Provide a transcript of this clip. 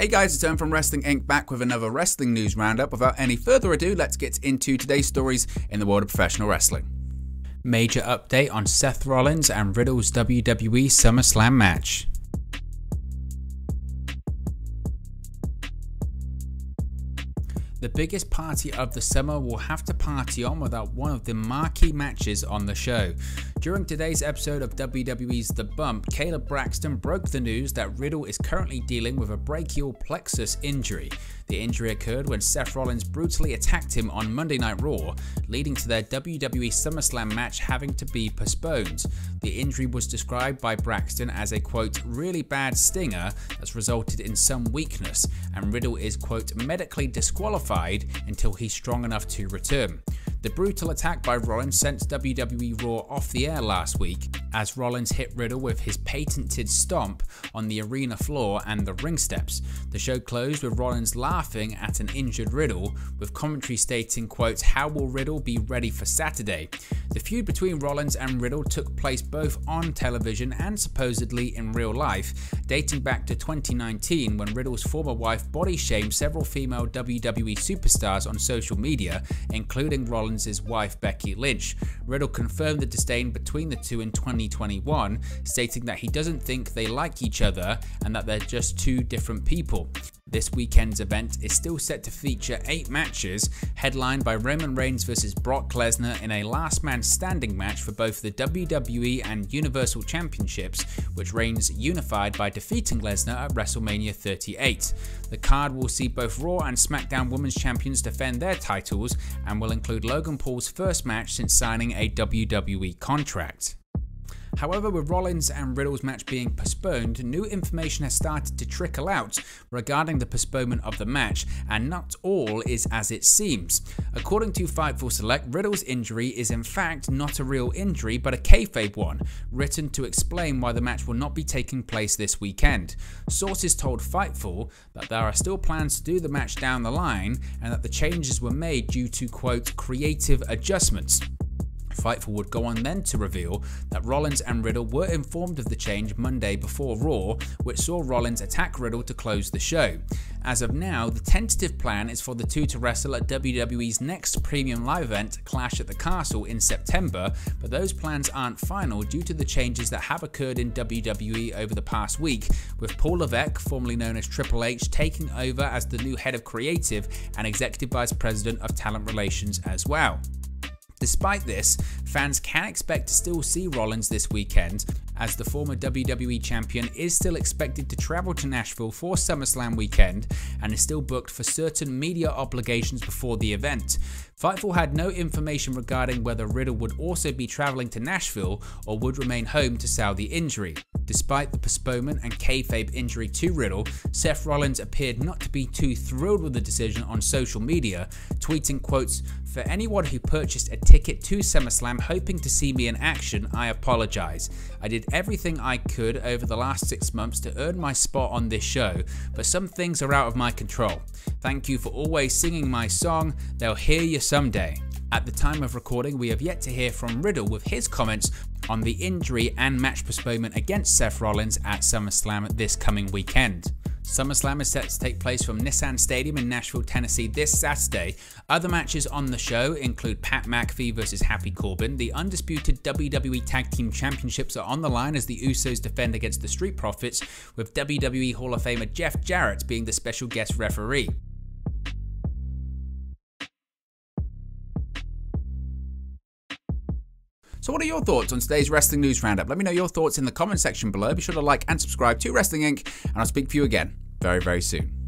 Hey guys, it's Ern from Wrestling Inc. back with another wrestling news roundup. Without any further ado, let's get into today's stories in the world of professional wrestling. Major update on Seth Rollins and Riddle's WWE SummerSlam match. The biggest party of the summer will have to party on without one of the marquee matches on the show. During today's episode of WWE's The Bump, Caleb Braxton broke the news that Riddle is currently dealing with a brachial plexus injury. The injury occurred when Seth Rollins brutally attacked him on Monday Night Raw, leading to their WWE SummerSlam match having to be postponed. The injury was described by Braxton as a quote, really bad stinger that's resulted in some weakness, and Riddle is quote, medically disqualified until he's strong enough to return. The brutal attack by Rollins sent WWE Raw off the air last week, as Rollins hit Riddle with his patented stomp on the arena floor and the ring steps. The show closed with Rollins laughing at an injured Riddle, with commentary stating, quote, how will Riddle be ready for Saturday? The feud between Rollins and Riddle took place both on television and supposedly in real life, dating back to 2019 when Riddle's former wife body shamed several female WWE superstars on social media, including Rollins' wife Becky Lynch. Riddle confirmed the disdain between the two in 2021, stating that he doesn't think they like each other and that they're just two different people. This weekend's event is still set to feature 8 matches, headlined by Roman Reigns vs Brock Lesnar in a last man standing match for both the WWE and Universal Championships, which Reigns unified by defeating Lesnar at WrestleMania 38. The card will see both Raw and SmackDown Women's Champions defend their titles and will include Logan Paul's first match since signing a WWE contract. However, with Rollins and Riddle's match being postponed, new information has started to trickle out regarding the postponement of the match, and not all is as it seems. According to Fightful Select, Riddle's injury is in fact not a real injury but a kayfabe one, written to explain why the match will not be taking place this weekend. Sources told Fightful that there are still plans to do the match down the line and that the changes were made due to, quote, creative adjustments. Fightful would go on then to reveal that Rollins and Riddle were informed of the change Monday before Raw, which saw Rollins attack Riddle to close the show. As of now, the tentative plan is for the two to wrestle at WWE's next premium live event, Clash at the Castle, in September, but those plans aren't final due to the changes that have occurred in WWE over the past week, with Paul Levesque, formerly known as Triple H, taking over as the new head of creative and executive vice president of talent relations as well. Despite this, fans can expect to still see Rollins this weekend, as the former WWE champion is still expected to travel to Nashville for SummerSlam weekend and is still booked for certain media obligations before the event. Fightful had no information regarding whether Riddle would also be traveling to Nashville or would remain home to sell the injury. Despite the postponement and kayfabe injury to Riddle, Seth Rollins appeared not to be too thrilled with the decision on social media, tweeting quotes, "For anyone who purchased a ticket to SummerSlam hoping to see me in action, I apologize. I did everything I could over the last 6 months to earn my spot on this show, but some things are out of my control. Thank you for always singing my song, they'll hear you someday." At the time of recording, we have yet to hear from Riddle with his comments on the injury and match postponement against Seth Rollins at SummerSlam this coming weekend. SummerSlam is set to take place from Nissan Stadium in Nashville, Tennessee this Saturday. Other matches on the show include Pat McAfee vs Happy Corbin. The undisputed WWE Tag Team Championships are on the line as the Usos defend against the Street Profits, with WWE Hall of Famer Jeff Jarrett being the special guest referee. So what are your thoughts on today's Wrestling News Roundup? Let me know your thoughts in the comment section below. Be sure to like and subscribe to Wrestling Inc. and I'll speak to you again very, very soon.